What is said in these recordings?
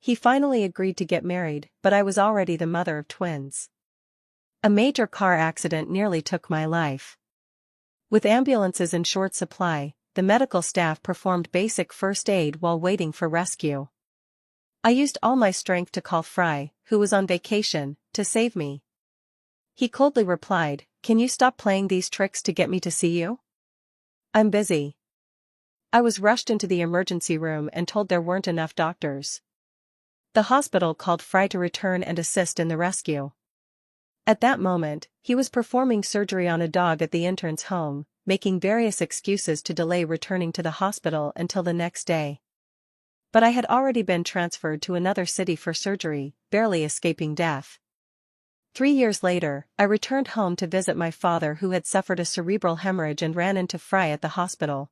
He finally agreed to get married, but I was already the mother of twins. A major car accident nearly took my life. With ambulances in short supply, the medical staff performed basic first aid while waiting for rescue. I used all my strength to call Fry, who was on vacation, to save me. He coldly replied, "Can you stop playing these tricks to get me to see you? I'm busy." I was rushed into the emergency room and told there weren't enough doctors. The hospital called Fry to return and assist in the rescue. At that moment, he was performing surgery on a dog at the intern's home, making various excuses to delay returning to the hospital until the next day. But I had already been transferred to another city for surgery, barely escaping death. 3 years later, I returned home to visit my father, who had suffered a cerebral hemorrhage and ran into Fry at the hospital.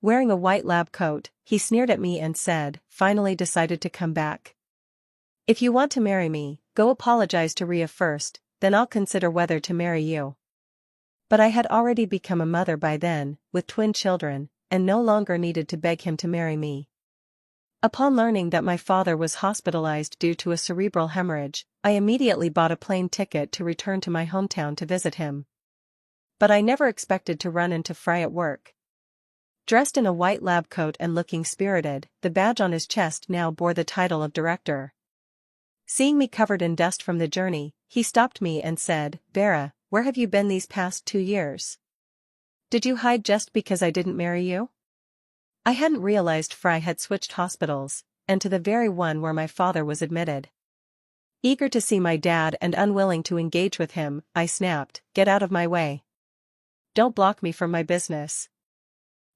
Wearing a white lab coat, he sneered at me and said, "Finally decided to come back. If you want to marry me, go apologize to Rhea first, then I'll consider whether to marry you." But I had already become a mother by then, with twin children, and no longer needed to beg him to marry me. Upon learning that my father was hospitalized due to a cerebral hemorrhage, I immediately bought a plane ticket to return to my hometown to visit him. But I never expected to run into Fry at work. Dressed in a white lab coat and looking spirited, the badge on his chest now bore the title of director. Seeing me covered in dust from the journey, he stopped me and said, "Vera, where have you been these past 2 years? Did you hide just because I didn't marry you?" I hadn't realized Fry had switched hospitals, and to the very one where my father was admitted. Eager to see my dad and unwilling to engage with him, I snapped, "Get out of my way. Don't block me from my business."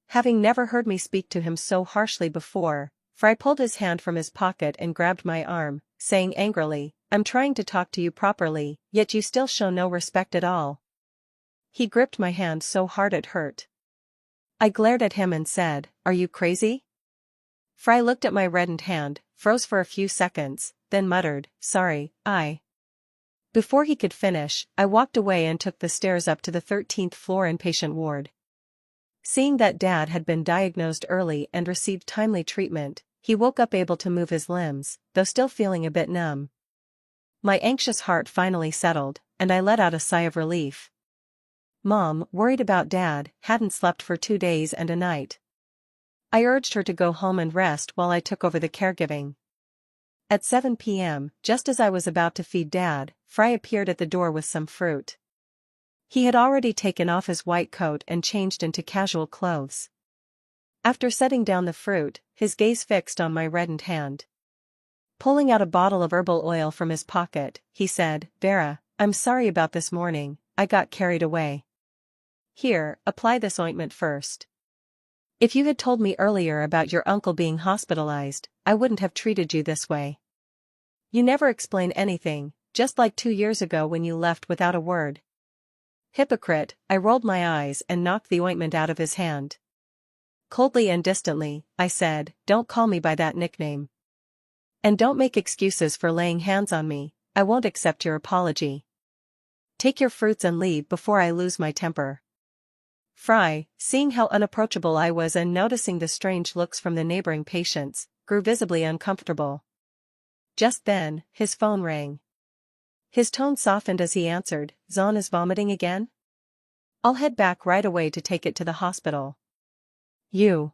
Having never heard me speak to him so harshly before, Fry pulled his hand from his pocket and grabbed my arm, saying angrily, "I'm trying to talk to you properly, yet you still show no respect at all." He gripped my hand so hard it hurt. I glared at him and said, "Are you crazy?" Fry looked at my reddened hand, froze for a few seconds, then muttered, "Sorry, Before he could finish, I walked away and took the stairs up to the 13th floor inpatient ward. Seeing that Dad had been diagnosed early and received timely treatment, he woke up able to move his limbs, though still feeling a bit numb. My anxious heart finally settled, and I let out a sigh of relief. Mom, worried about Dad, hadn't slept for 2 days and a night. I urged her to go home and rest while I took over the caregiving. At 7 p.m., just as I was about to feed Dad, Fry appeared at the door with some fruit. He had already taken off his white coat and changed into casual clothes. After setting down the fruit, his gaze fixed on my reddened hand. Pulling out a bottle of herbal oil from his pocket, he said, "Vera, I'm sorry about this morning, I got carried away. Here, apply this ointment first. If you had told me earlier about your uncle being hospitalized, I wouldn't have treated you this way. You never explain anything, just like 2 years ago when you left without a word." Hypocrite, I rolled my eyes and knocked the ointment out of his hand. Coldly and distantly, I said, "Don't call me by that nickname. And don't make excuses for laying hands on me, I won't accept your apology. Take your fruits and leave before I lose my temper." Fry, seeing how unapproachable I was and noticing the strange looks from the neighboring patients, grew visibly uncomfortable. Just then, his phone rang. His tone softened as he answered, "Zon is vomiting again? I'll head back right away to take it to the hospital." "You."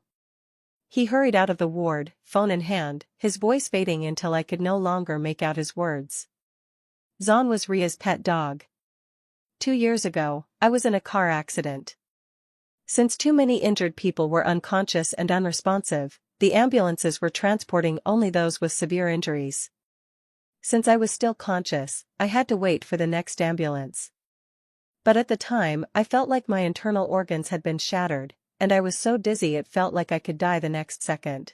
He hurried out of the ward, phone in hand, his voice fading until I could no longer make out his words. Zon was Rhea's pet dog. 2 years ago, I was in a car accident. Since too many injured people were unconscious and unresponsive, the ambulances were transporting only those with severe injuries. Since I was still conscious, I had to wait for the next ambulance. But at the time, I felt like my internal organs had been shattered, and I was so dizzy it felt like I could die the next second.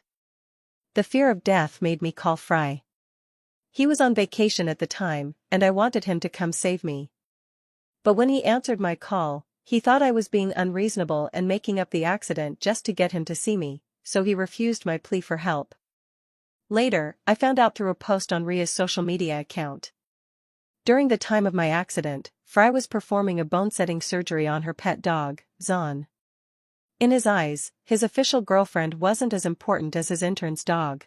The fear of death made me call Fry. He was on vacation at the time, and I wanted him to come save me. But when he answered my call, he thought I was being unreasonable and making up the accident just to get him to see me, so he refused my plea for help. Later, I found out through a post on Rhea's social media account. During the time of my accident, Fry was performing a bone-setting surgery on her pet dog, Zon. In his eyes, his official girlfriend wasn't as important as his intern's dog.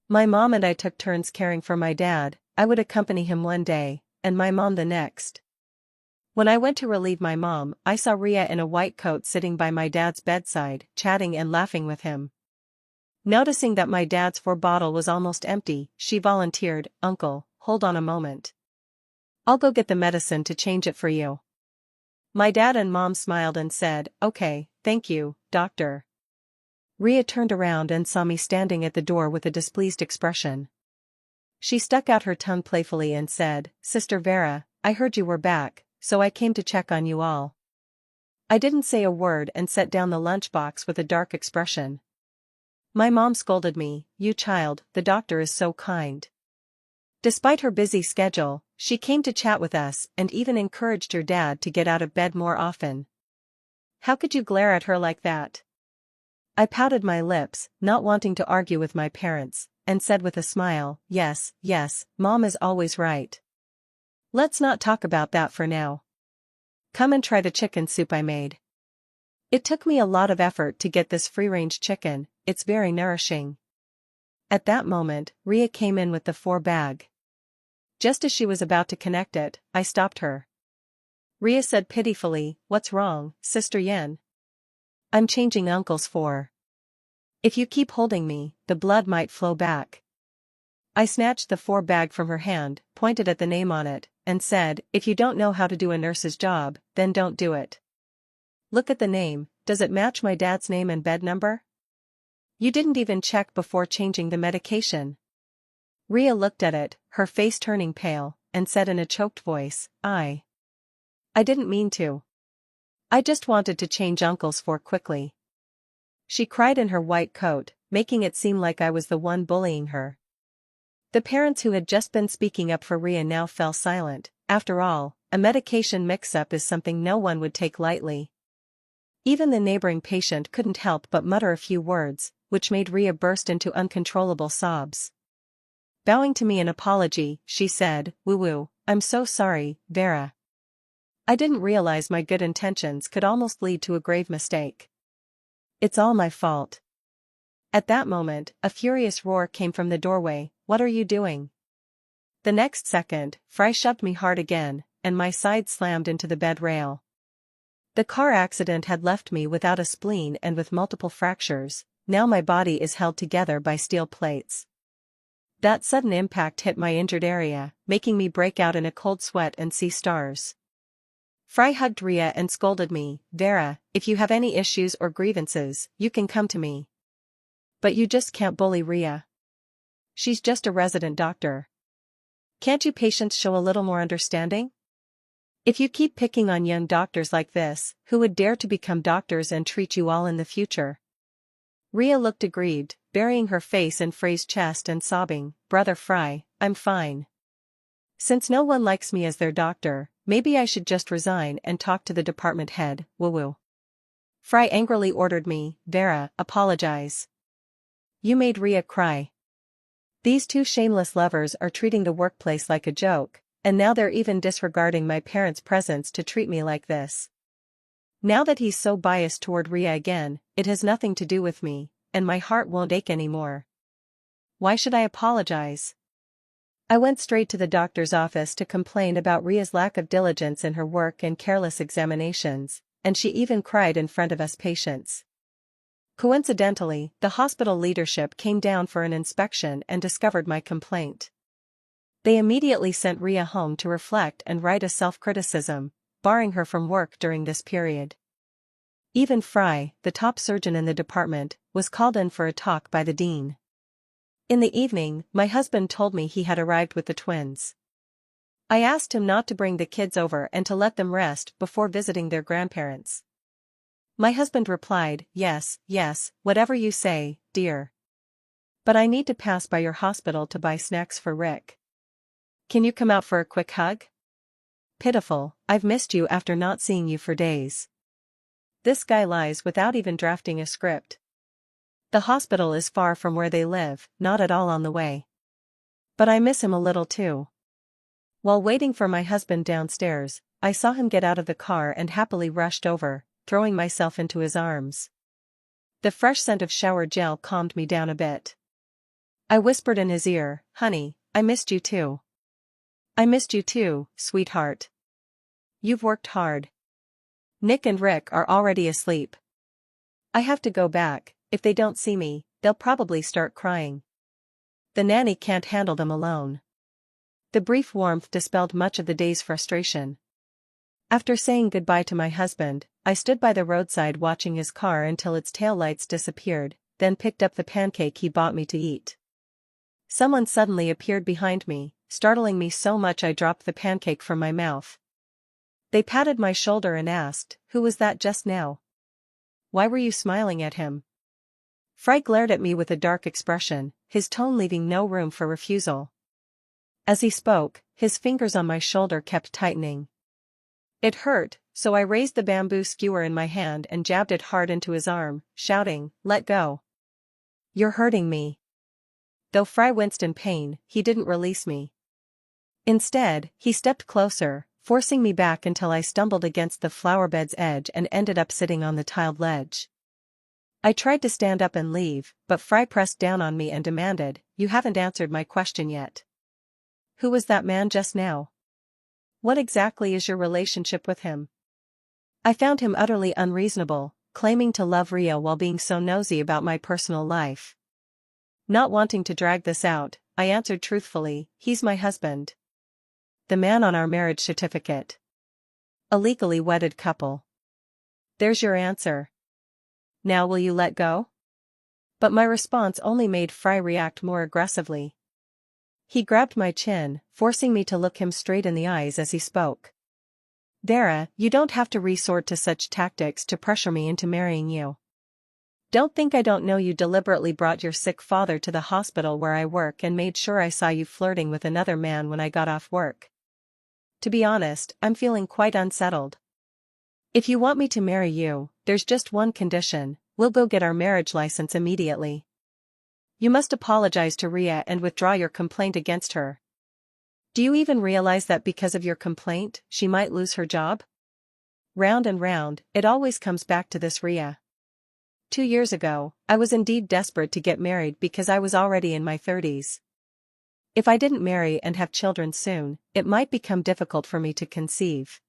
My mom and I took turns caring for my dad. I would accompany him one day, and my mom the next. When I went to relieve my mom, I saw Rhea in a white coat sitting by my dad's bedside, chatting and laughing with him. Noticing that my dad's bottle was almost empty, she volunteered, "Uncle, hold on a moment. I'll go get the medicine to change it for you." My dad and mom smiled and said, "Okay, thank you, doctor." Rhea turned around and saw me standing at the door with a displeased expression. She stuck out her tongue playfully and said, "Sister Vera, I heard you were back, so I came to check on you all." I didn't say a word and set down the lunchbox with a dark expression. My mom scolded me, "You child, the doctor is so kind." Despite her busy schedule, she came to chat with us and even encouraged your dad to get out of bed more often. How could you glare at her like that? I pouted my lips, not wanting to argue with my parents, and said with a smile, "Yes, yes, Mom is always right. Let's not talk about that for now. Come and try the chicken soup I made. It took me a lot of effort to get this free-range chicken, it's very nourishing." At that moment, Rhea came in with the bag. Just as she was about to connect it, I stopped her. Rhea said pitifully, "What's wrong, Sister Yen?" "I'm changing Uncle's If you keep holding me, the blood might flow back." I snatched the bag from her hand, pointed at the name on it, and said, "If you don't know how to do a nurse's job, then don't do it. Look at the name, does it match my dad's name and bed number? You didn't even check before changing the medication." Rhea looked at it, her face turning pale, and said in a choked voice, I didn't mean to. I just wanted to change Uncle's quickly." She cried in her white coat, making it seem like I was the one bullying her. The parents who had just been speaking up for Rhea now fell silent. After all, a medication mix-up is something no one would take lightly. Even the neighboring patient couldn't help but mutter a few words, which made Rhea burst into uncontrollable sobs. Bowing to me in apology, she said, "Woo-woo, I'm so sorry, Vera. I didn't realize my good intentions could almost lead to a grave mistake. It's all my fault." At that moment, a furious roar came from the doorway, "What are you doing?" The next second, Fry shoved me hard again, and my side slammed into the bed rail. The car accident had left me without a spleen and with multiple fractures. Now my body is held together by steel plates. That sudden impact hit my injured area, making me break out in a cold sweat and see stars. Fry hugged Rhea and scolded me, "Vera, if you have any issues or grievances, you can come to me. But you just can't bully Rhea. She's just a resident doctor. Can't you patients show a little more understanding? If you keep picking on young doctors like this, who would dare to become doctors and treat you all in the future?" Rhea looked aggrieved, burying her face in Frey's chest and sobbing, "Brother Fry, I'm fine. Since no one likes me as their doctor, maybe I should just resign and talk to the department head, woo-woo." Fry angrily ordered me, "Vera, apologize. You made Rhea cry. These two shameless lovers are treating the workplace like a joke, and now they're even disregarding my parents' presence to treat me like this." Now that he's so biased toward Rhea again, it has nothing to do with me, and my heart won't ache anymore. Why should I apologize? I went straight to the doctor's office to complain about Rhea's lack of diligence in her work and careless examinations, and she even cried in front of us patients. Coincidentally, the hospital leadership came down for an inspection and discovered my complaint. They immediately sent Rhea home to reflect and write a self-criticism, barring her from work during this period. Even Fry, the top surgeon in the department, was called in for a talk by the dean. In the evening, my husband told me he had arrived with the twins. I asked him not to bring the kids over and to let them rest before visiting their grandparents. My husband replied, "Yes, yes, whatever you say, dear. But I need to pass by your hospital to buy snacks for Rick. Can you come out for a quick hug? Pitiful, I've missed you after not seeing you for days." This guy lies without even drafting a script. The hospital is far from where they live, not at all on the way. But I miss him a little too. While waiting for my husband downstairs, I saw him get out of the car and happily rushed over, throwing myself into his arms. The fresh scent of shower gel calmed me down a bit. I whispered in his ear, "Honey, I missed you too." "I missed you too, sweetheart. You've worked hard. Nick and Rick are already asleep. I have to go back. If they don't see me, they'll probably start crying. The nanny can't handle them alone." The brief warmth dispelled much of the day's frustration. After saying goodbye to my husband, I stood by the roadside watching his car until its taillights disappeared, then picked up the pancake he bought me to eat. Someone suddenly appeared behind me, startling me so much I dropped the pancake from my mouth. They patted my shoulder and asked, "Who was that just now? Why were you smiling at him?" Fry glared at me with a dark expression, his tone leaving no room for refusal. As he spoke, his fingers on my shoulder kept tightening. It hurt, so I raised the bamboo skewer in my hand and jabbed it hard into his arm, shouting, "Let go. You're hurting me." Though Fry winced in pain, he didn't release me. Instead, he stepped closer, forcing me back until I stumbled against the flowerbed's edge and ended up sitting on the tiled ledge. I tried to stand up and leave, but Fry pressed down on me and demanded, "You haven't answered my question yet. Who was that man just now? What exactly is your relationship with him?" I found him utterly unreasonable, claiming to love Ria while being so nosy about my personal life. Not wanting to drag this out, I answered truthfully, "He's my husband. The man on our marriage certificate. A legally wedded couple. There's your answer. Now will you let go?" But my response only made Fry react more aggressively. He grabbed my chin, forcing me to look him straight in the eyes as he spoke. "Vera, you don't have to resort to such tactics to pressure me into marrying you. Don't think I don't know you deliberately brought your sick father to the hospital where I work and made sure I saw you flirting with another man when I got off work. To be honest, I'm feeling quite unsettled. If you want me to marry you, there's just one condition: we'll go get our marriage license immediately. You must apologize to Ria and withdraw your complaint against her. Do you even realize that because of your complaint, she might lose her job? Round and round, it always comes back to this Ria. 2 years ago, I was indeed desperate to get married because I was already in my 30s. If I didn't marry and have children soon, it might become difficult for me to conceive.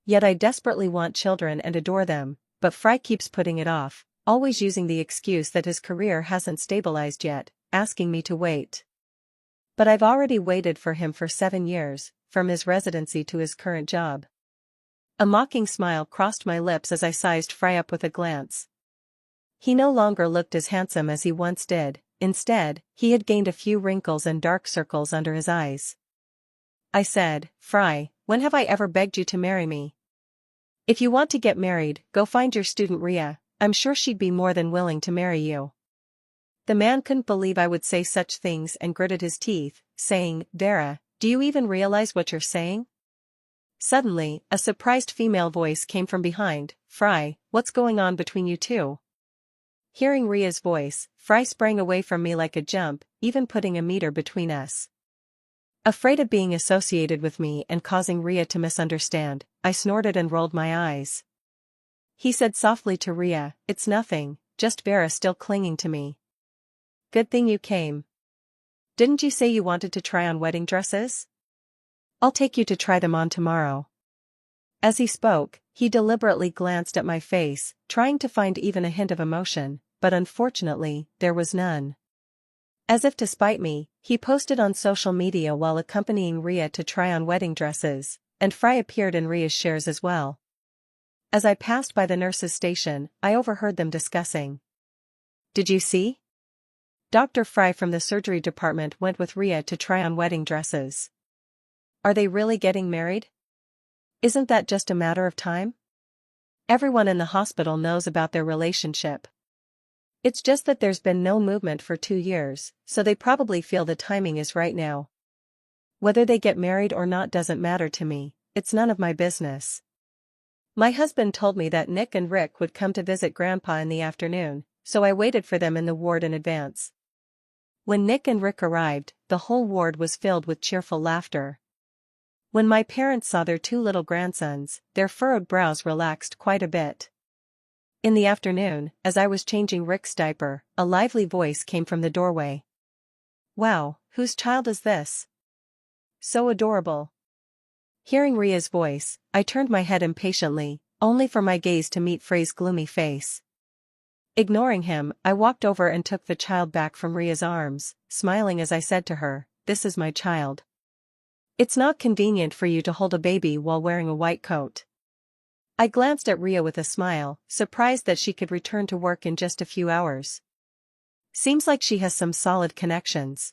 Yet I desperately want children and adore them, but Fry keeps putting it off, always using the excuse that his career hasn't stabilized yet, asking me to wait. But I've already waited for him for 7 years, from his residency to his current job. A mocking smile crossed my lips as I sized Fry up with a glance. He no longer looked as handsome as he once did. Instead, he had gained a few wrinkles and dark circles under his eyes. I said, "Fry, when have I ever begged you to marry me? If you want to get married, go find your student Ria. I'm sure she'd be more than willing to marry you." The man couldn't believe I would say such things and gritted his teeth, saying, "Vera, do you even realize what you're saying?" Suddenly, a surprised female voice came from behind. "Fry, what's going on between you two?" Hearing Ria's voice, Fry sprang away from me like a jump, even putting a meter between us. Afraid of being associated with me and causing Ria to misunderstand, I snorted and rolled my eyes. He said softly to Ria, "It's nothing, just Vera still clinging to me." "Good thing you came. Didn't you say you wanted to try on wedding dresses? I'll take you to try them on tomorrow." As he spoke, he deliberately glanced at my face, trying to find even a hint of emotion, but unfortunately, there was none. As if to spite me, he posted on social media while accompanying Ria to try on wedding dresses, and Fry appeared in Ria's shares as well. As I passed by the nurse's station, I overheard them discussing. "Did you see? Dr. Fry from the surgery department went with Ria to try on wedding dresses. Are they really getting married? Isn't that just a matter of time? Everyone in the hospital knows about their relationship. It's just that there's been no movement for 2 years, so they probably feel the timing is right now. Whether they get married or not doesn't matter to me, it's none of my business." My husband told me that Nick and Rick would come to visit Grandpa in the afternoon, so I waited for them in the ward in advance. When Nick and Rick arrived, the whole ward was filled with cheerful laughter. When my parents saw their 2 little grandsons, their furrowed brows relaxed quite a bit. In the afternoon, as I was changing Rick's diaper, a lively voice came from the doorway. Wow, whose child is this? So adorable. Hearing Ria's voice, I turned my head impatiently, only for my gaze to meet Frey's gloomy face. Ignoring him, I walked over and took the child back from Ria's arms, smiling as I said to her, "This is my child. It's not convenient for you to hold a baby while wearing a white coat." I glanced at Ria with a smile, surprised that she could return to work in just a few hours. Seems like she has some solid connections.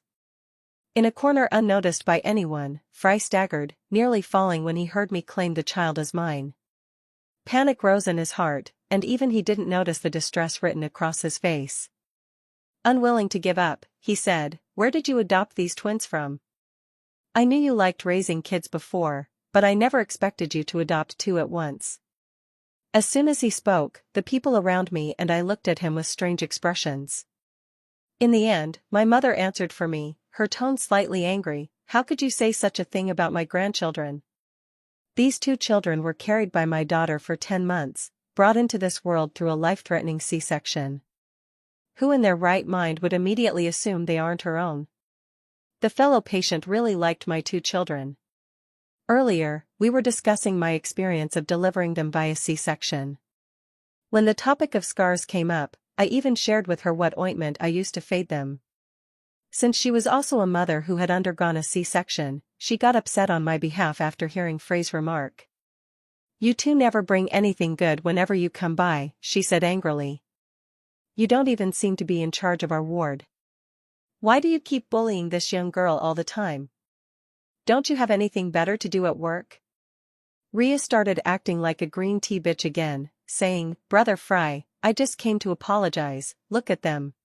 In a corner unnoticed by anyone, Fry staggered, nearly falling when he heard me claim the child as mine. Panic rose in his heart, and even he didn't notice the distress written across his face. Unwilling to give up, he said, "Where did you adopt these twins from? I knew you liked raising kids before, but I never expected you to adopt two at once." As soon as he spoke, the people around me and I looked at him with strange expressions. In the end, my mother answered for me, her tone slightly angry. "How could you say such a thing about my grandchildren? These two children were carried by my daughter for 10 months, brought into this world through a life-threatening C-section. Who in their right mind would immediately assume they aren't her own? The fellow patient really liked my two children. Earlier, we were discussing my experience of delivering them via C-section. When the topic of scars came up, I even shared with her what ointment I used to fade them. Since she was also a mother who had undergone a C-section, she got upset on my behalf after hearing Frey's remark. "You two never bring anything good whenever you come by," she said angrily. "You don't even seem to be in charge of our ward. Why do you keep bullying this young girl all the time? Don't you have anything better to do at work?" Ria started acting like a green tea bitch again, saying, "Brother Fry, I just came to apologize, look at them."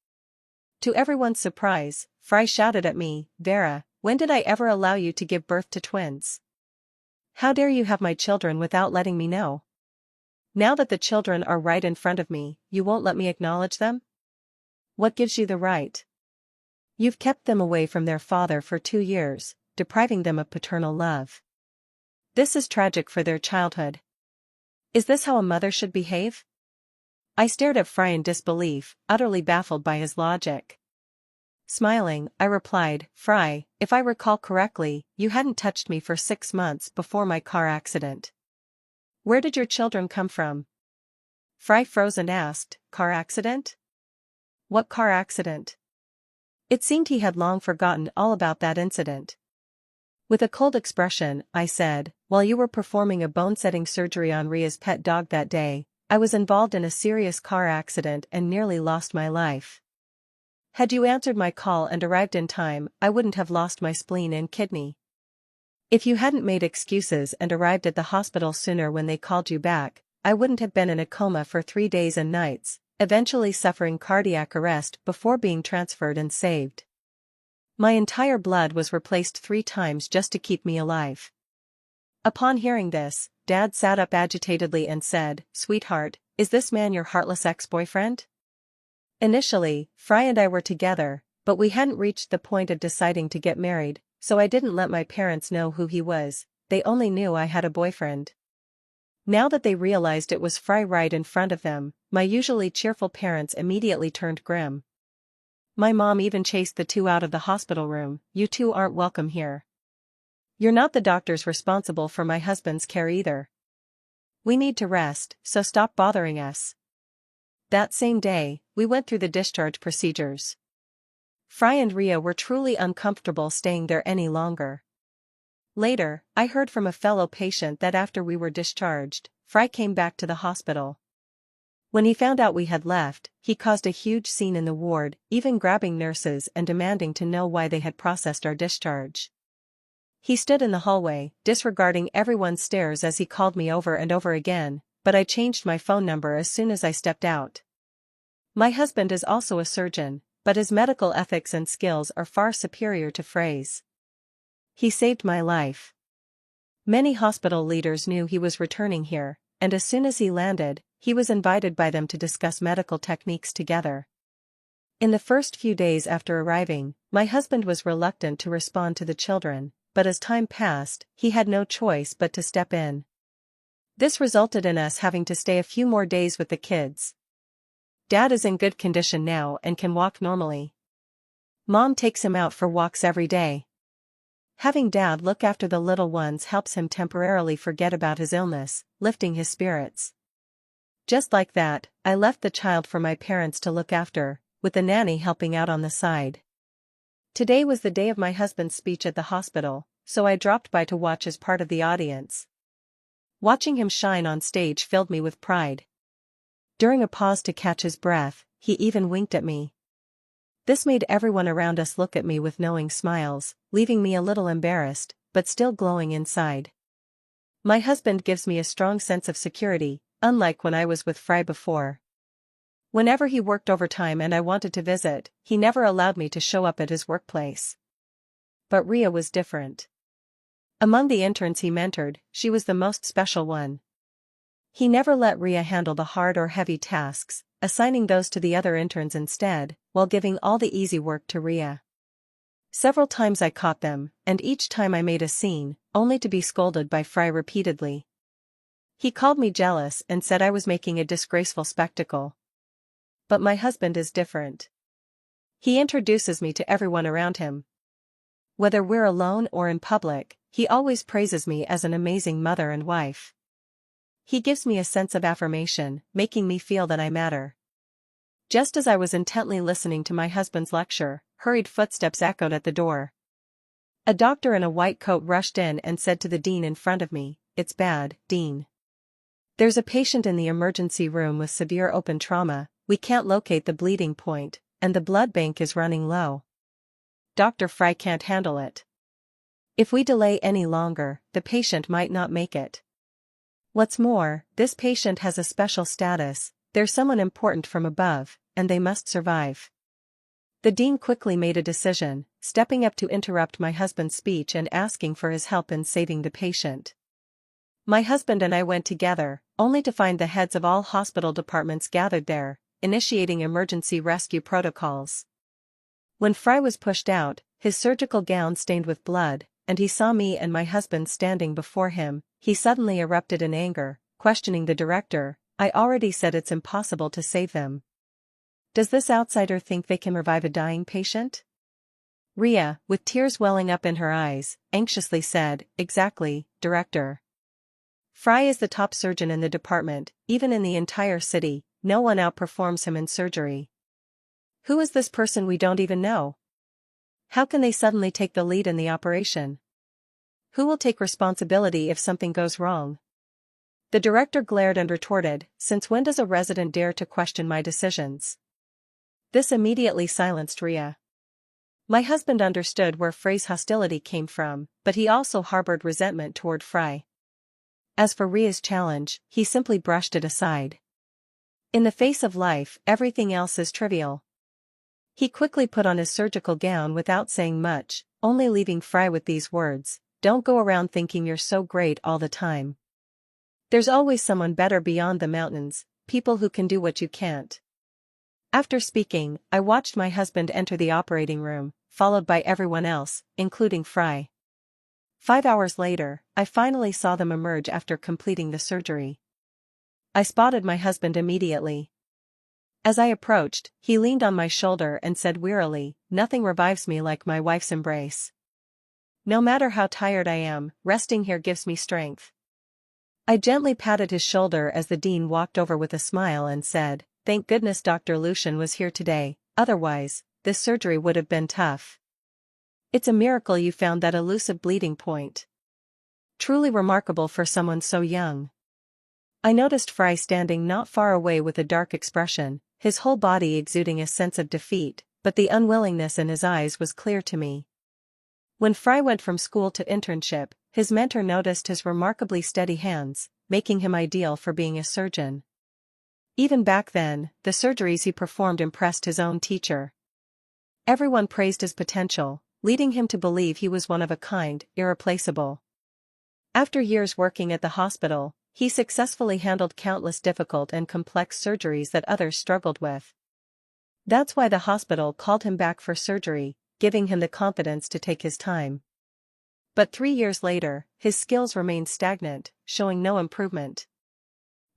To everyone's surprise, Fry shouted at me, "Vera, when did I ever allow you to give birth to twins? How dare you have my children without letting me know? Now that the children are right in front of me, you won't let me acknowledge them? What gives you the right? You've kept them away from their father for 2 years, depriving them of paternal love. This is tragic for their childhood. Is this how a mother should behave?" I stared at Fry in disbelief, utterly baffled by his logic. Smiling, I replied, "Fry, if I recall correctly, you hadn't touched me for 6 months before my car accident. Where did your children come from?" Fry froze and asked, "Car accident? What car accident?" It seemed he had long forgotten all about that incident. With a cold expression, I said, "While you were performing a bone-setting surgery on Ria's pet dog that day, I was involved in a serious car accident and nearly lost my life. Had you answered my call and arrived in time, I wouldn't have lost my spleen and kidney. If you hadn't made excuses and arrived at the hospital sooner when they called you back, I wouldn't have been in a coma for 3 days and nights, eventually suffering cardiac arrest before being transferred and saved. My entire blood was replaced 3 times just to keep me alive." Upon hearing this, Dad sat up agitatedly and said, "Sweetheart, is this man your heartless ex-boyfriend?" Initially, Fry and I were together, but we hadn't reached the point of deciding to get married, so I didn't let my parents know who he was. They only knew I had a boyfriend. Now that they realized it was Fry right in front of them, my usually cheerful parents immediately turned grim. My mom even chased the two out of the hospital room. "You two aren't welcome here. You're not the doctors responsible for my husband's care either. We need to rest, so stop bothering us." That same day, we went through the discharge procedures. Fry and Ria were truly uncomfortable staying there any longer. Later, I heard from a fellow patient that after we were discharged, Fry came back to the hospital. When he found out we had left, he caused a huge scene in the ward, even grabbing nurses and demanding to know why they had processed our discharge. He stood in the hallway, disregarding everyone's stares as he called me over and over again, but I changed my phone number as soon as I stepped out. My husband is also a surgeon, but his medical ethics and skills are far superior to Frey's. He saved my life. Many hospital leaders knew he was returning here, and as soon as he landed, he was invited by them to discuss medical techniques together. In the first few days after arriving, my husband was reluctant to respond to the children, but as time passed, he had no choice but to step in. This resulted in us having to stay a few more days with the kids. Dad is in good condition now and can walk normally. Mom takes him out for walks every day. Having Dad look after the little ones helps him temporarily forget about his illness, lifting his spirits. Just like that, I left the child for my parents to look after, with the nanny helping out on the side. Today was the day of my husband's speech at the hospital, so I dropped by to watch as part of the audience. Watching him shine on stage filled me with pride. During a pause to catch his breath, he even winked at me. This made everyone around us look at me with knowing smiles, leaving me a little embarrassed, but still glowing inside. My husband gives me a strong sense of security, unlike when I was with Fry before. Whenever he worked overtime and I wanted to visit, he never allowed me to show up at his workplace. But Rhea was different. Among the interns he mentored, she was the most special one. He never let Rhea handle the hard or heavy tasks, assigning those to the other interns instead, while giving all the easy work to Rhea. Several times I caught them, and each time I made a scene, only to be scolded by Fry repeatedly. He called me jealous and said I was making a disgraceful spectacle. But my husband is different. He introduces me to everyone around him. Whether we're alone or in public, he always praises me as an amazing mother and wife. He gives me a sense of affirmation, making me feel that I matter. Just as I was intently listening to my husband's lecture, hurried footsteps echoed at the door. A doctor in a white coat rushed in and said to the dean in front of me, "It's bad, Dean. There's a patient in the emergency room with severe open trauma, we can't locate the bleeding point, and the blood bank is running low. Dr. Fry can't handle it. If we delay any longer, the patient might not make it. What's more, this patient has a special status, there's someone important from above, and they must survive." The dean quickly made a decision, stepping up to interrupt my husband's speech and asking for his help in saving the patient. My husband and I went together, only to find the heads of all hospital departments gathered there, initiating emergency rescue protocols. When Fry was pushed out, his surgical gown stained with blood, and he saw me and my husband standing before him, he suddenly erupted in anger, questioning the director. "I already said it's impossible to save them. Does this outsider think they can revive a dying patient?" Rhea, with tears welling up in her eyes, anxiously said, "Exactly, director. Fry is the top surgeon in the department, even in the entire city, no one outperforms him in surgery. Who is this person we don't even know? How can they suddenly take the lead in the operation? Who will take responsibility if something goes wrong?" The director glared and retorted, "Since when does a resident dare to question my decisions?" This immediately silenced Rhea. My husband understood where Frey's hostility came from, but he also harbored resentment toward Fry. As for Rhea's challenge, he simply brushed it aside. In the face of life, everything else is trivial. He quickly put on his surgical gown without saying much, only leaving Fry with these words, "Don't go around thinking you're so great all the time. There's always someone better beyond the mountains, people who can do what you can't." After speaking, I watched my husband enter the operating room, followed by everyone else, including Fry. 5 hours later, I finally saw them emerge after completing the surgery. I spotted my husband immediately. As I approached, he leaned on my shoulder and said wearily, "Nothing revives me like my wife's embrace. No matter how tired I am, resting here gives me strength." I gently patted his shoulder as the dean walked over with a smile and said, "Thank goodness Dr. Lucian was here today, otherwise, this surgery would have been tough. It's a miracle you found that elusive bleeding point. Truly remarkable for someone so young." I noticed Fry standing not far away with a dark expression, his whole body exuding a sense of defeat, but the unwillingness in his eyes was clear to me. When Fry went from school to internship, his mentor noticed his remarkably steady hands, making him ideal for being a surgeon. Even back then, the surgeries he performed impressed his own teacher. Everyone praised his potential, leading him to believe he was one of a kind, irreplaceable. After years working at the hospital, he successfully handled countless difficult and complex surgeries that others struggled with. That's why the hospital called him back for surgery, giving him the confidence to take his time. But 3 years later, his skills remained stagnant, showing no improvement.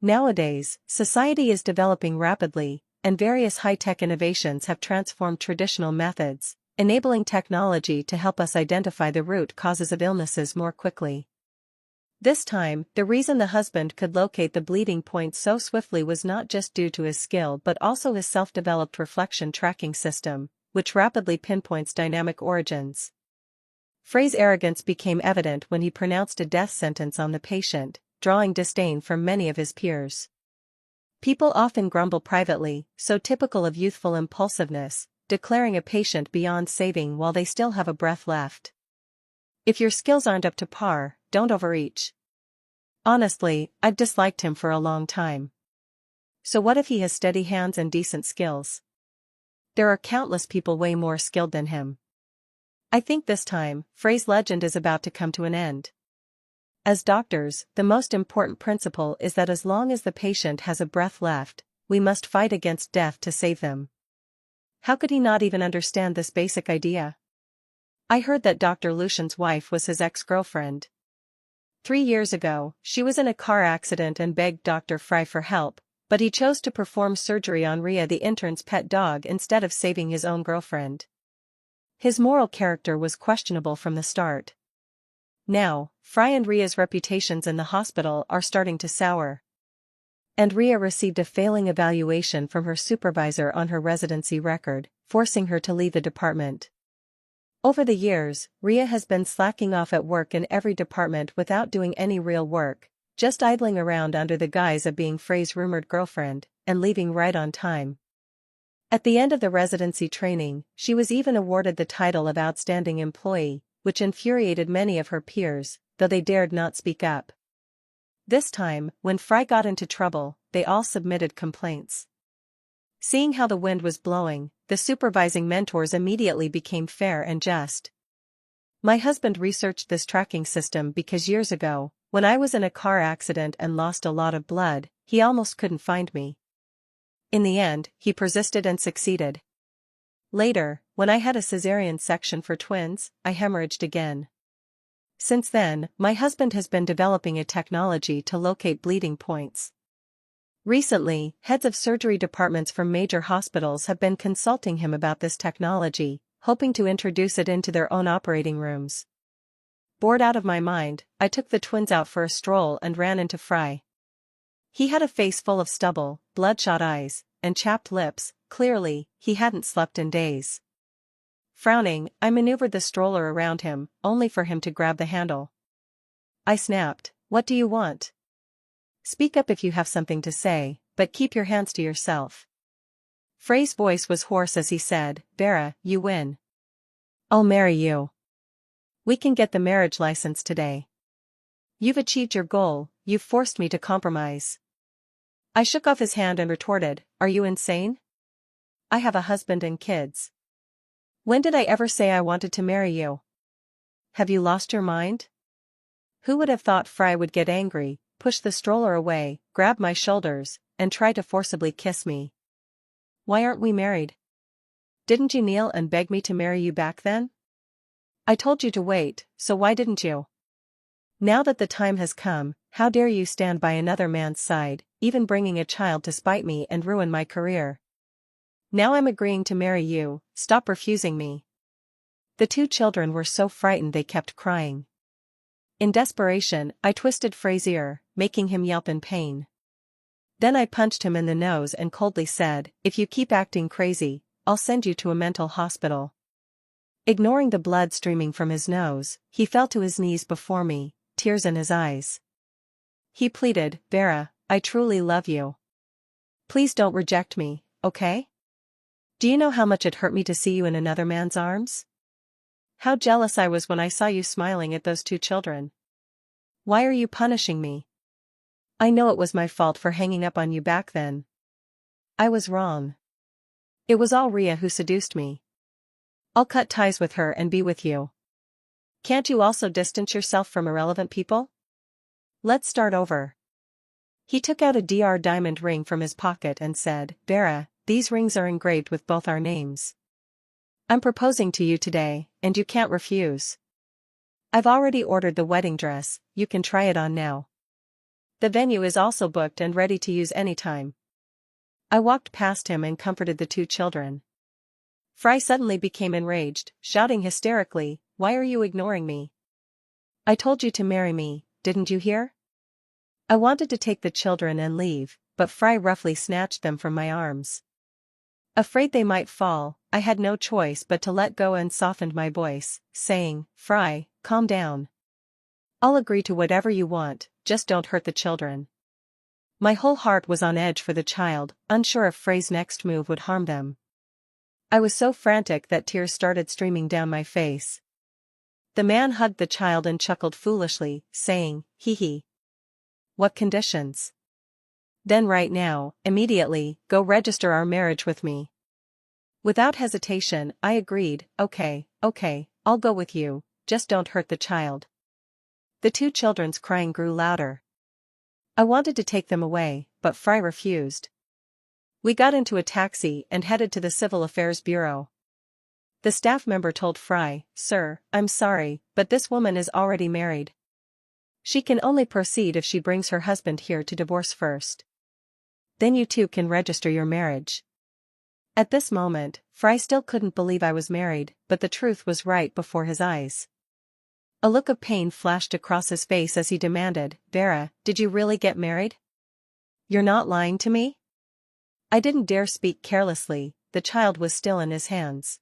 Nowadays, society is developing rapidly, and various high-tech innovations have transformed traditional methods, enabling technology to help us identify the root causes of illnesses more quickly. This time, the reason the husband could locate the bleeding point so swiftly was not just due to his skill but also his self-developed reflection tracking system, which rapidly pinpoints dynamic origins. Frey's arrogance became evident when he pronounced a death sentence on the patient, drawing disdain from many of his peers. People often grumble privately, so typical of youthful impulsiveness, declaring a patient beyond saving while they still have a breath left. If your skills aren't up to par, don't overreach. Honestly, I've disliked him for a long time. So what if he has steady hands and decent skills? There are countless people way more skilled than him. I think this time, Frey's legend is about to come to an end. As doctors, the most important principle is that as long as the patient has a breath left, we must fight against death to save them. How could he not even understand this basic idea? I heard that Dr. Lucian's wife was his ex-girlfriend. 3 years ago, she was in a car accident and begged Dr. Frey for help, but he chose to perform surgery on Rhea, the intern's pet dog, instead of saving his own girlfriend. His moral character was questionable from the start. Now, Frey and Rhea's reputations in the hospital are starting to sour. And Rhea received a failing evaluation from her supervisor on her residency record, forcing her to leave the department. Over the years, Rhea has been slacking off at work in every department without doing any real work, just idling around under the guise of being Frey's rumored girlfriend, and leaving right on time. At the end of the residency training, she was even awarded the title of Outstanding Employee, which infuriated many of her peers, though they dared not speak up. This time, when Frey got into trouble, they all submitted complaints. Seeing how the wind was blowing, the supervising mentors immediately became fair and just. My husband researched this tracking system because years ago, when I was in a car accident and lost a lot of blood, he almost couldn't find me. In the end, he persisted and succeeded. Later, when I had a cesarean section for twins, I hemorrhaged again. Since then, my husband has been developing a technology to locate bleeding points. Recently, heads of surgery departments from major hospitals have been consulting him about this technology, hoping to introduce it into their own operating rooms. Bored out of my mind, I took the twins out for a stroll and ran into Frey. He had a face full of stubble, bloodshot eyes, and chapped lips. Clearly, he hadn't slept in days. Frowning, I maneuvered the stroller around him, only for him to grab the handle. I snapped, "What do you want? Speak up if you have something to say, but keep your hands to yourself." Frey's voice was hoarse as he said, "Vera, you win. I'll marry you. We can get the marriage license today. You've achieved your goal, you've forced me to compromise." I shook off his hand and retorted, "Are you insane? I have a husband and kids. When did I ever say I wanted to marry you? Have you lost your mind?" Who would have thought Frey would get angry, push the stroller away, grab my shoulders, and try to forcibly kiss me? "Why aren't we married? Didn't you kneel and beg me to marry you back then? I told you to wait, so why didn't you? Now that the time has come, how dare you stand by another man's side, even bringing a child to spite me and ruin my career? Now I'm agreeing to marry you, stop refusing me." The 2 children were so frightened they kept crying. In desperation, I twisted Frey's ear, making him yelp in pain. Then I punched him in the nose and coldly said, "If you keep acting crazy, I'll send you to a mental hospital." Ignoring the blood streaming from his nose, he fell to his knees before me, tears in his eyes. He pleaded, "Vera, I truly love you. Please don't reject me, okay? Do you know how much it hurt me to see you in another man's arms? How jealous I was when I saw you smiling at those 2 children. Why are you punishing me? I know it was my fault for hanging up on you back then. I was wrong. It was all Rhea who seduced me. I'll cut ties with her and be with you. Can't you also distance yourself from irrelevant people? Let's start over." He took out a DR diamond ring from his pocket and said, "Vera, these rings are engraved with both our names. I'm proposing to you today, and you can't refuse. I've already ordered the wedding dress, you can try it on now. The venue is also booked and ready to use anytime." I walked past him and comforted the 2 children. Fry suddenly became enraged, shouting hysterically, "Why are you ignoring me? I told you to marry me, didn't you hear?" I wanted to take the children and leave, but Fry roughly snatched them from my arms. Afraid they might fall, I had no choice but to let go and softened my voice, saying, "Fry, calm down. I'll agree to whatever you want, just don't hurt the children." My whole heart was on edge for the child, unsure if Fray's next move would harm them. I was so frantic that tears started streaming down my face. The man hugged the child and chuckled foolishly, saying, "Hee hee. What conditions? Then right now, immediately, go register our marriage with me." Without hesitation, I agreed, okay, I'll go with you, just don't hurt the child." The two children's crying grew louder. I wanted to take them away, but Fry refused. We got into a taxi and headed to the Civil Affairs Bureau. The staff member told Fry, "Sir, I'm sorry, but this woman is already married. She can only proceed if she brings her husband here to divorce first. Then you two can register your marriage." At this moment, Fry still couldn't believe I was married, but the truth was right before his eyes. A look of pain flashed across his face as he demanded, "Vera, did you really get married? You're not lying to me?" I didn't dare speak carelessly, the child was still in his hands.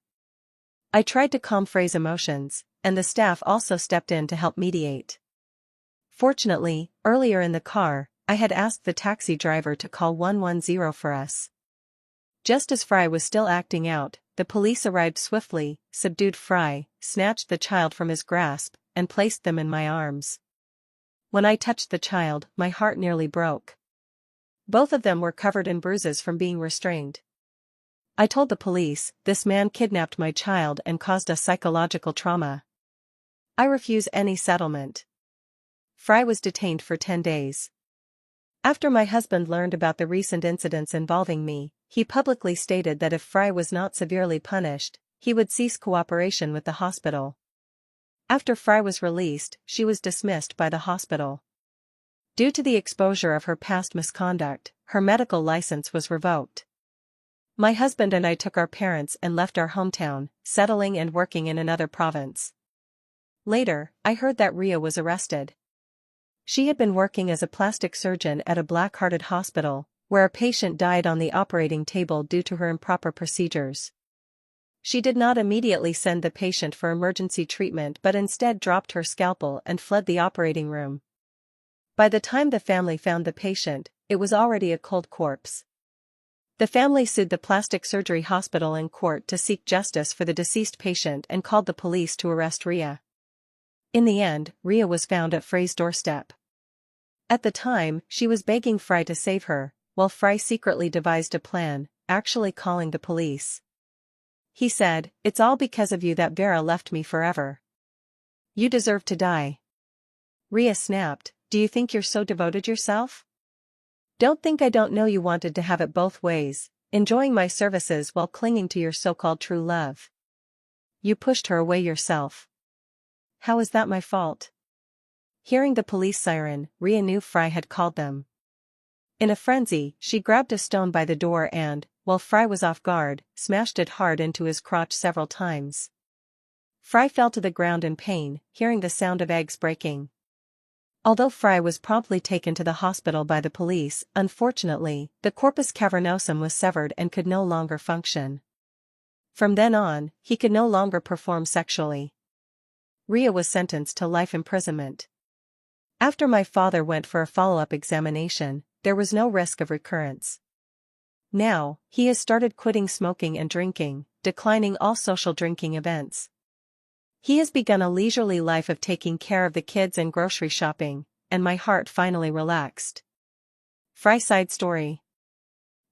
I tried to calm Fray's emotions, and the staff also stepped in to help mediate. Fortunately, earlier in the car, I had asked the taxi driver to call 110 for us. Just as Fry was still acting out, the police arrived swiftly, subdued Fry, snatched the child from his grasp, and placed them in my arms. When I touched the child, my heart nearly broke. Both of them were covered in bruises from being restrained. I told the police, "This man kidnapped my child and caused us psychological trauma. I refuse any settlement." Fry was detained for 10 days. After my husband learned about the recent incidents involving me, he publicly stated that if Fry was not severely punished, he would cease cooperation with the hospital. After Fry was released, she was dismissed by the hospital. Due to the exposure of her past misconduct, her medical license was revoked. My husband and I took our parents and left our hometown, settling and working in another province. Later, I heard that Ria was arrested. She had been working as a plastic surgeon at a black-hearted hospital, where a patient died on the operating table due to her improper procedures. She did not immediately send the patient for emergency treatment but instead dropped her scalpel and fled the operating room. By the time the family found the patient, it was already a cold corpse. The family sued the plastic surgery hospital in court to seek justice for the deceased patient and called the police to arrest Ria. In the end, Ria was found at Fray's doorstep. At the time, she was begging Fry to save her, while Fry secretly devised a plan, actually calling the police. He said, "It's all because of you that Vera left me forever. You deserve to die." Ria snapped, "Do you think you're so devoted yourself? Don't think I don't know you wanted to have it both ways, enjoying my services while clinging to your so-called true love. You pushed her away yourself. How is that my fault?" Hearing the police siren, Ria knew Fry had called them. In a frenzy, she grabbed a stone by the door and, while Fry was off guard, smashed it hard into his crotch several times. Fry fell to the ground in pain, hearing the sound of eggs breaking. Although Fry was promptly taken to the hospital by the police, unfortunately, the corpus cavernosum was severed and could no longer function. From then on, he could no longer perform sexually. Ria was sentenced to life imprisonment. After my father went for a follow-up examination, there was no risk of recurrence. Now, he has started quitting smoking and drinking, declining all social drinking events. He has begun a leisurely life of taking care of the kids and grocery shopping, and my heart finally relaxed. Fry side story.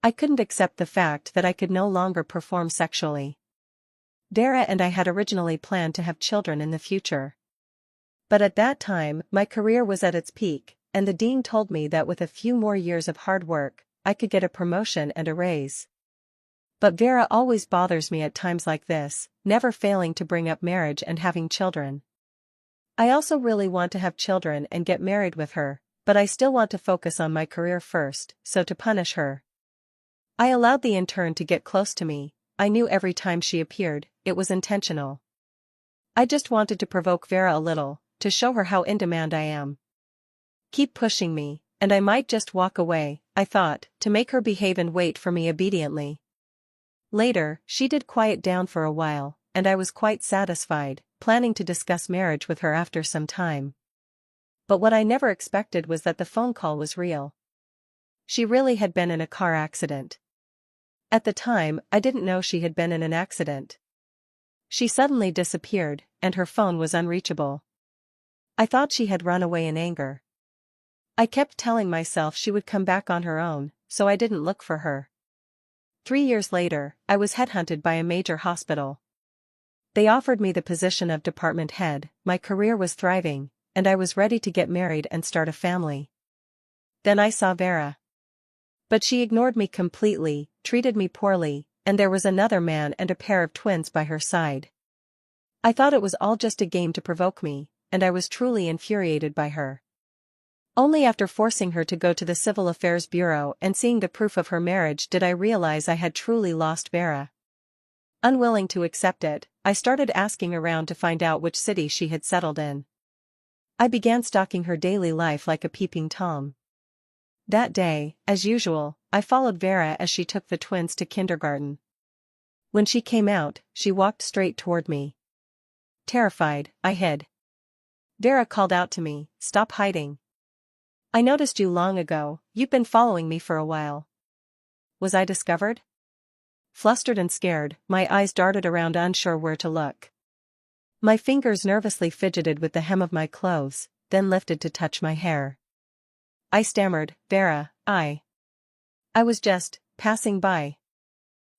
I couldn't accept the fact that I could no longer perform sexually. Vera and I had originally planned to have children in the future. But at that time, my career was at its peak, and the dean told me that with a few more years of hard work, I could get a promotion and a raise. But Vera always bothers me at times like this, never failing to bring up marriage and having children. I also really want to have children and get married with her, but I still want to focus on my career first, so to punish her, I allowed the intern to get close to me, I knew every time she appeared, it was intentional. I just wanted to provoke Vera a little, to show her how in demand I am. Keep pushing me, and I might just walk away, I thought, to make her behave and wait for me obediently. Later, she did quiet down for a while, and I was quite satisfied, planning to discuss marriage with her after some time. But what I never expected was that the phone call was real. She really had been in a car accident. At the time, I didn't know she had been in an accident. She suddenly disappeared, and her phone was unreachable. I thought she had run away in anger. I kept telling myself she would come back on her own, so I didn't look for her. 3 years later, I was headhunted by a major hospital. They offered me the position of department head, my career was thriving, and I was ready to get married and start a family. Then I saw Vera. But she ignored me completely, treated me poorly, and there was another man and a pair of twins by her side. I thought it was all just a game to provoke me, and I was truly infuriated by her. Only after forcing her to go to the Civil Affairs Bureau and seeing the proof of her marriage did I realize I had truly lost Vera. Unwilling to accept it, I started asking around to find out which city she had settled in. I began stalking her daily life like a peeping Tom. That day, as usual, I followed Vera as she took the twins to kindergarten. When she came out, she walked straight toward me. Terrified, I hid. Vera called out to me, "Stop hiding. I noticed you long ago, you've been following me for a while." Was I discovered? Flustered and scared, my eyes darted around unsure where to look. My fingers nervously fidgeted with the hem of my clothes, then lifted to touch my hair. I stammered, "Vera, I was just passing by."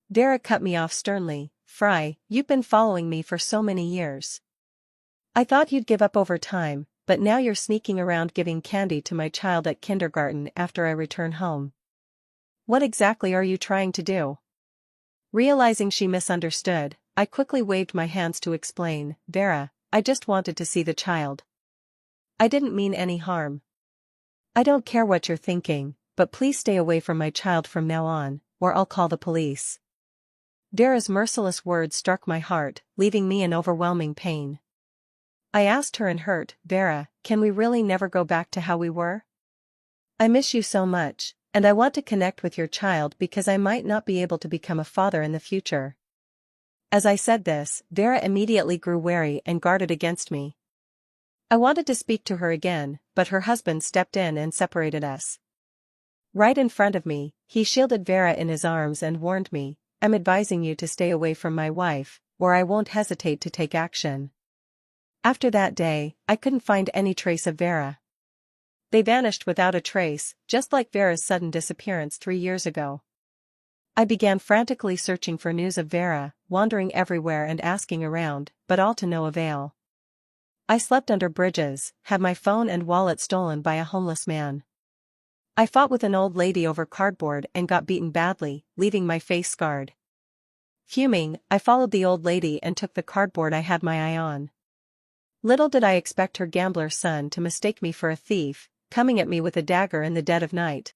Vera cut me off sternly, "Fry, you've been following me for so many years. I thought you'd give up over time, but now you're sneaking around giving candy to my child at kindergarten after I return home. What exactly are you trying to do?" Realizing she misunderstood, I quickly waved my hands to explain, "Vera, I just wanted to see the child. I didn't mean any harm. I don't care what you're thinking, but please stay away from my child from now on, or I'll call the police." Vera's merciless words struck my heart, leaving me in overwhelming pain. I asked her in hurt, "Vera, can we really never go back to how we were? I miss you so much, and I want to connect with your child because I might not be able to become a father in the future." As I said this, Vera immediately grew wary and guarded against me. I wanted to speak to her again, but her husband stepped in and separated us. Right in front of me, he shielded Vera in his arms and warned me, "I'm advising you to stay away from my wife, or I won't hesitate to take action." After that day, I couldn't find any trace of Vera. They vanished without a trace, just like Vera's sudden disappearance 3 years ago. I began frantically searching for news of Vera, wandering everywhere and asking around, but all to no avail. I slept under bridges, had my phone and wallet stolen by a homeless man. I fought with an old lady over cardboard and got beaten badly, leaving my face scarred. Fuming, I followed the old lady and took the cardboard I had my eye on. Little did I expect her gambler son to mistake me for a thief, coming at me with a dagger in the dead of night.